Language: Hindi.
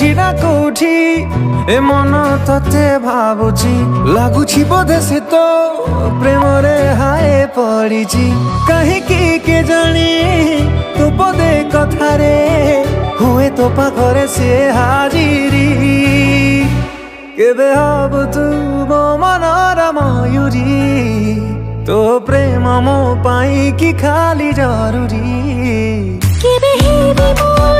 कोठी ना कोठी ए मन तते भावुची लागुची बोधे से तो प्रेम रे हाय पड़ीची कहीं के जानी तो पदे कथा रे हुए तो पाखरे से हाजिरी केबे हब तू मो मनर मयूरी तो प्रेम मो पाई की खाली जरूरी केबे हेबी मोर